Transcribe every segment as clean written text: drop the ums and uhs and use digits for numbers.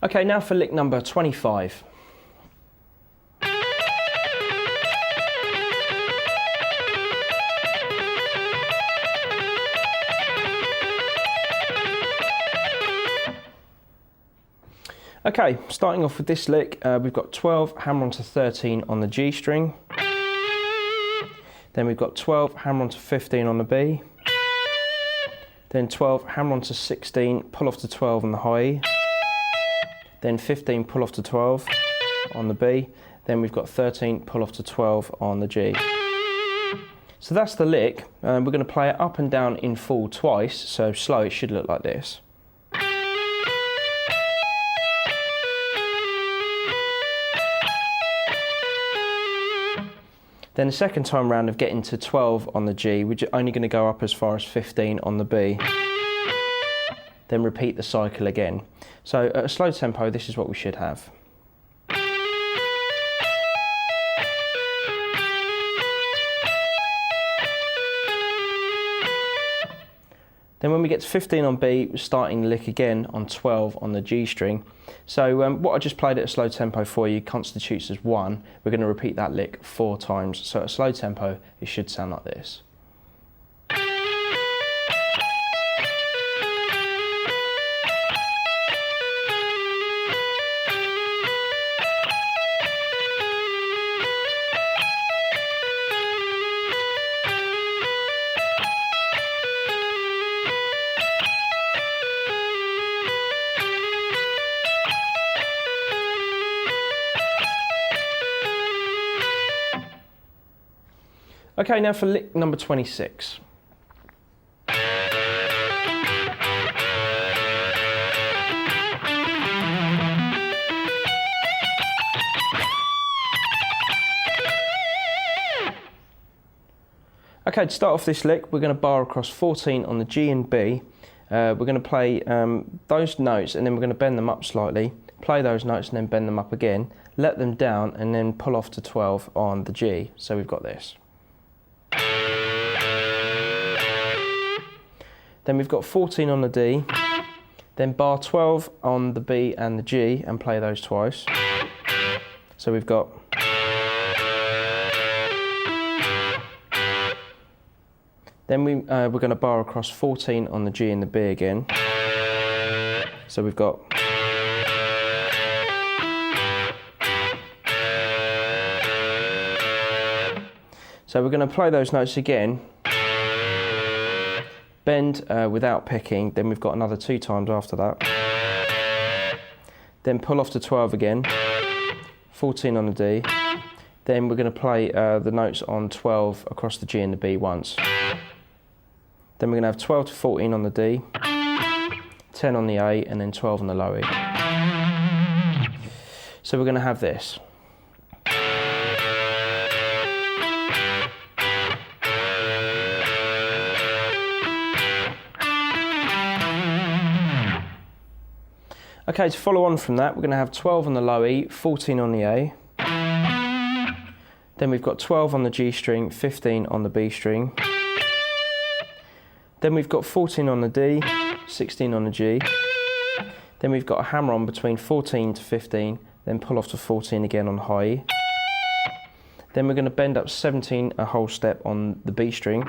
Okay, now for lick number 25. Okay, starting off with this lick, we've got 12, hammer onto 13 on the G string. Then we've got 12, hammer onto 15 on the B. Then 12, hammer onto 16, pull off to 12 on the high E. Then 15, pull off to 12 on the B. Then we've got 13, pull off to 12 on the G. So that's the lick. We're going to play it up and down in full twice, so slow it should look like this. Then the second time round of getting to 12 on the G, we're only going to go up as far as 15 on the B. Then repeat the cycle again. So at a slow tempo, this is what we should have. Then when we get to 15 on B, we're starting the lick again on 12 on the G string. So what I just played at a slow tempo for you constitutes as 1. We're going to repeat that lick 4 times. So at a slow tempo, it should sound like this. Okay, now for lick number 26. Okay, to start off this lick, we're going to bar across 14 on the G and B. We're going to play those notes and then we're going to bend them up slightly, play those notes and then bend them up again, let them down and then pull off to 12 on the G. So we've got this. Then we've got 14 on the D, then bar 12 on the B and the G and play those twice. So we've got then we're going to bar across 14 on the G and the B again. So we've got so we're going to play those notes again. Bend without picking, then we've got another 2 times after that. Then pull off to 12 again, 14 on the D. Then we're going to play the notes on 12 across the G and the B once. Then we're going to have 12 to 14 on the D, 10 on the A, and then 12 on the low E. So we're going to have this. Okay, to follow on from that, we're going to have 12 on the low E, 14 on the A. Then we've got 12 on the G string, 15 on the B string. Then we've got 14 on the D, 16 on the G. Then we've got a hammer on between 14 to 15, then pull off to 14 again on high E. Then we're going to bend up 17 a whole step on the B string.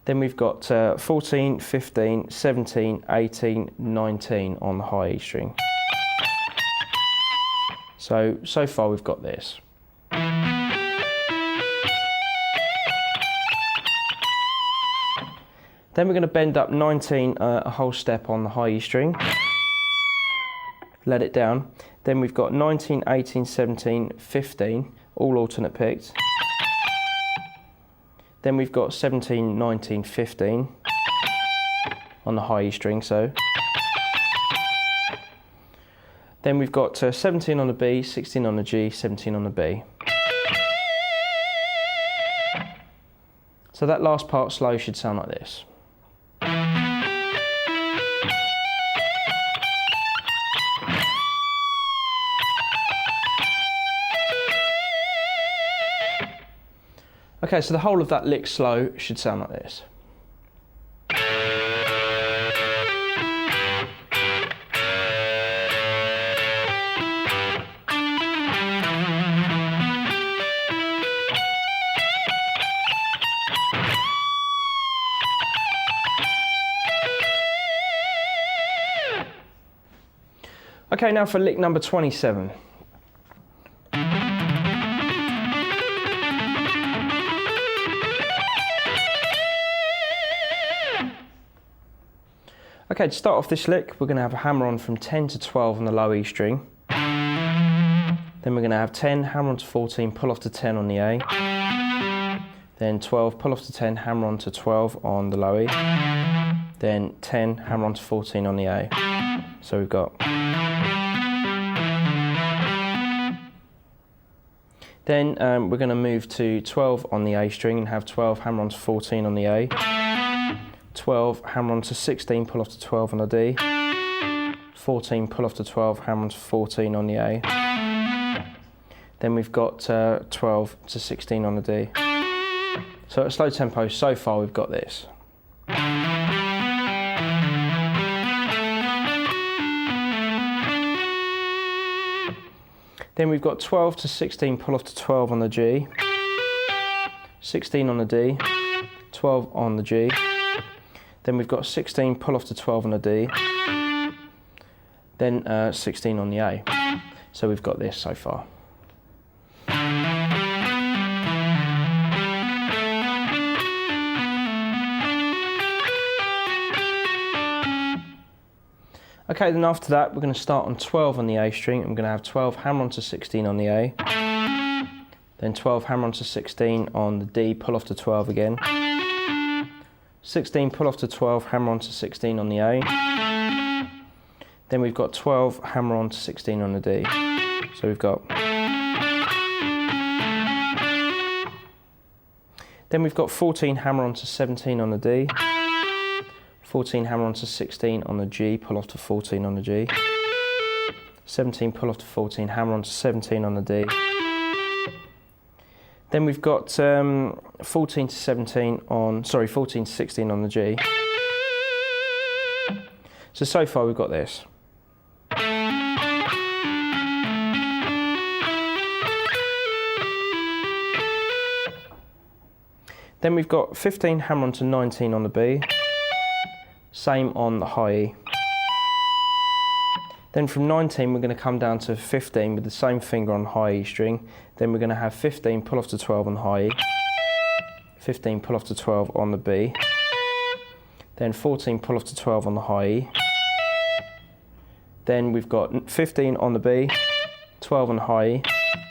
Then we've got 14, 15, 17, 18, 19 on the high E string. So far we've got this. Then we're going to bend up 19 a whole step on the high E string. Let it down. Then we've got 19, 18, 17, 15, all alternate picked. Then we've got 17, 19, 15 on the high E string, so. Then we've got 17 on the B, 16 on the G, 17 on the B. So that last part slow should sound like this. Okay, so the whole of that lick slow should sound like this. Okay, now for lick number 27. Okay, to start off this lick, we're going to have a hammer on from 10 to 12 on the low E string. Then we're going to have 10, hammer on to 14, pull off to 10 on the A. Then 12, pull off to 10, hammer on to 12 on the low E. Then 10, hammer on to 14 on the A. So we've got. Then we're going to move to 12 on the A string and have 12, hammer on to 14 on the A. 12, hammer on to 16, pull off to 12 on the D. 14, pull off to 12, hammer on to 14 on the A. Then we've got 12 to 16 on the D. So at a slow tempo, so far we've got this. Then we've got 12 to 16, pull off to 12 on the G. 16 on the D, 12 on the G. Then we've got 16, pull off to 12 on the D, then 16 on the A. So we've got this so far. Okay, then after that we're going to start on 12 on the A string. I'm going to have 12, hammer on to 16 on the A, then 12, hammer on to 16 on the D, pull off to 12 again. 16, pull off to 12, hammer on to 16 on the A. Then we've got 12, hammer on to 16 on the D. So we've got. Then we've got 14, hammer on to 17 on the D. 14, hammer on to 16 on the G, pull off to 14 on the G. 17, pull off to 14, hammer on to 17 on the D. Then we've got 14 to 16 on the G. So far we've got this. Then we've got 15, hammer on to 19 on the B. Same on the high E. Then from 19 we're going to come down to 15 with the same finger on high E string. Then we're going to have 15, pull off to 12 on high E. 15, pull off to 12 on the B. Then 14, pull off to 12 on the high E. Then we've got 15 on the B, 12 on the high E,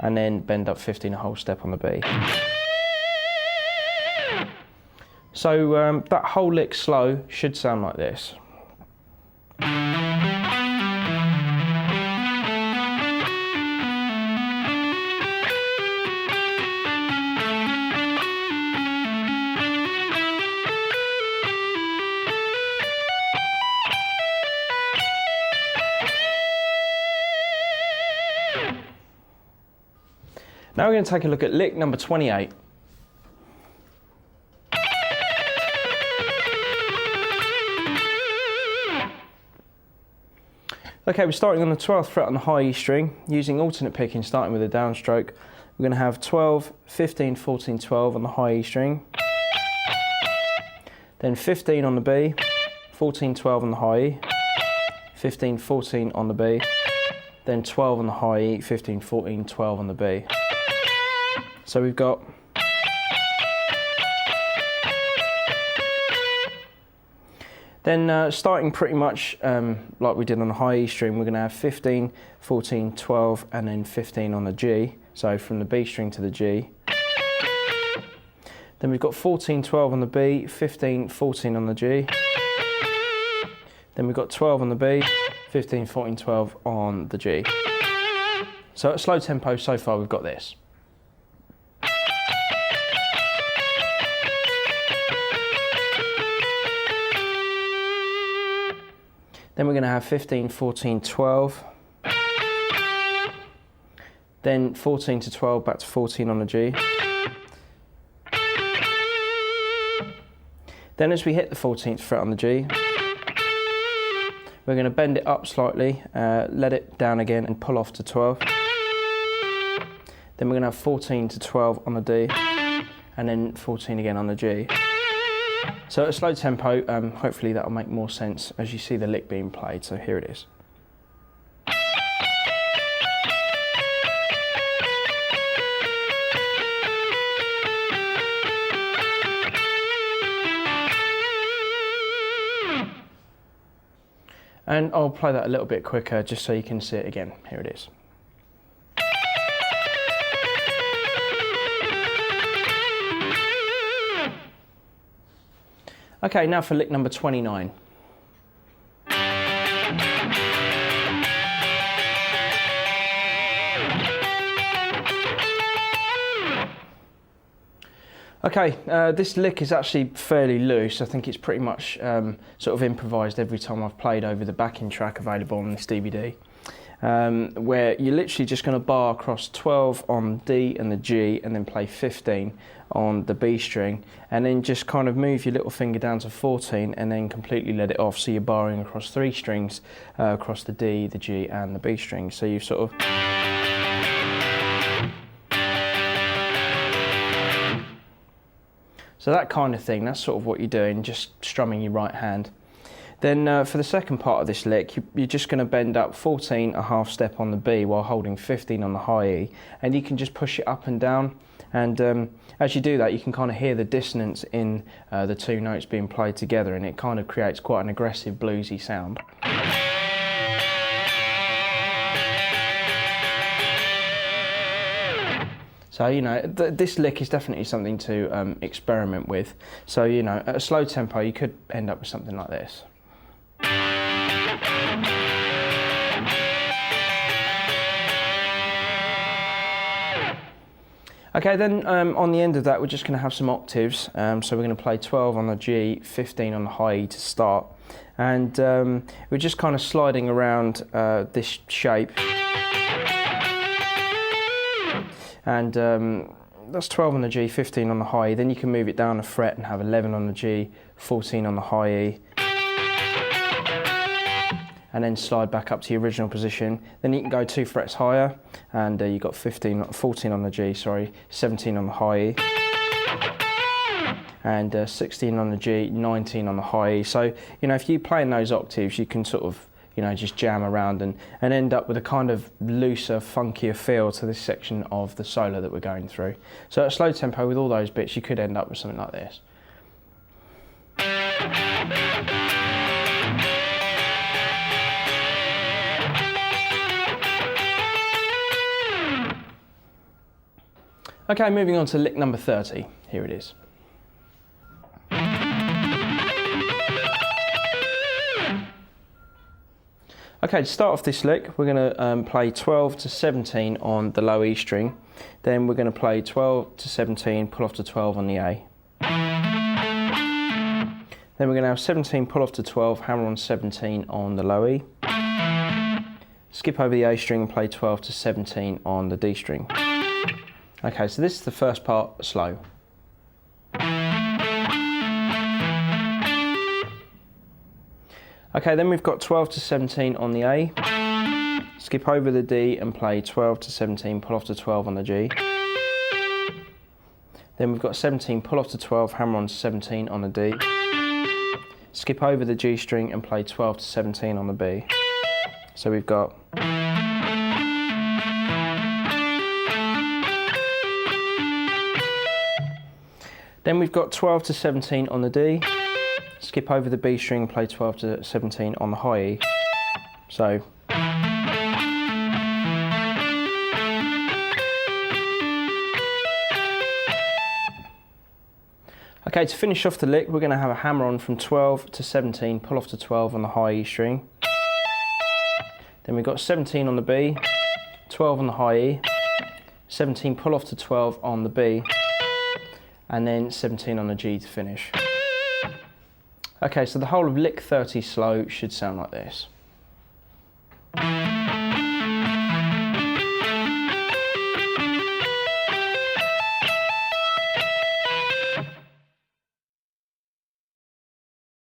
and then bend up 15 a whole step on the B. So that whole lick slow should sound like this. Now we're going to take a look at lick number 28. Okay, we're starting on the 12th fret on the high E string, using alternate picking, starting with a downstroke. We're going to have 12, 15, 14, 12 on the high E string. Then 15 on the B, 14, 12 on the high E. 15, 14 on the B. Then 12 on the high E, 15, 14, 12 on the B. So we've got. Then starting pretty much like we did on the high E string, we're going to have 15, 14, 12 and then 15 on the G. So from the B string to the G. Then we've got 14, 12 on the B, 15, 14 on the G. Then we've got 12 on the B, 15, 14, 12 on the G. So at slow tempo so far we've got this. Then we're going to have 15, 14, 12. Then 14 to 12, back to 14 on the G. Then as we hit the 14th fret on the G, we're going to bend it up slightly, let it down again and pull off to 12. Then we're going to have 14 to 12 on the D, and then 14 again on the G. So at a slow tempo, hopefully that'll make more sense as you see the lick being played. So here it is. And I'll play that a little bit quicker just so you can see it again. Here it is. Okay, now for lick number 29. Okay, this lick is actually fairly loose. I think it's pretty much sort of improvised every time I've played over the backing track available on this DVD, where you're literally just going to bar across 12 on D and the G and then play 15 on the B string, and then just kind of move your little finger down to 14 and then completely let it off, so you're barring across 3 strings across the D, the G and the B string. So you sort of... So that kind of thing, that's sort of what you're doing, just strumming your right hand. Then for the second part of this lick, you're just going to bend up 14 a half step on the B while holding 15 on the high E, and you can just push it up and down. And as you do that, you can kind of hear the dissonance in the 2 notes being played together, and it kind of creates quite an aggressive bluesy sound. So, you know, this lick is definitely something to experiment with. So, you know, at a slow tempo, you could end up with something like this. Okay, then on the end of that, we're just going to have some octaves. So we're going to play 12 on the G, 15 on the high E to start. And we're just kind of sliding around this shape. And that's 12 on the G, 15 on the high E. Then you can move it down a fret and have 11 on the G, 14 on the high E. And then slide back up to your original position. Then you can go 2 frets higher, and you've got 14 on the G, 17 on the high E. And 16 on the G, 19 on the high E. So, you know, if you play in those octaves, you can sort of, you know, just jam around and end up with a kind of looser, funkier feel to this section of the solo that we're going through. So at a slow tempo with all those bits, you could end up with something like this. Okay, moving on to lick number 30. Here it is. Okay, to start off this lick, we're going to play 12 to 17 on the low E string. Then we're going to play 12 to 17, pull off to 12 on the A. Then we're going to have 17, pull off to 12, hammer on 17 on the low E. Skip over the A string and play 12 to 17 on the D string. Okay, so this is the first part, slow. Okay, then we've got 12 to 17 on the A, skip over the D and play 12 to 17, pull off to 12 on the G. Then we've got 17, pull off to 12, hammer on 17 on the D. Skip over the G string and play 12 to 17 on the B. So we've got... Then we've got 12 to 17 on the D. Skip over the B string and play 12 to 17 on the high E. So. Okay, to finish off the lick, we're going to have a hammer on from 12 to 17, pull off to 12 on the high E string. Then we've got 17 on the B, 12 on the high E, 17 pull off to 12 on the B, and then 17 on the G to finish. Okay, so the whole of lick 30 slow should sound like this.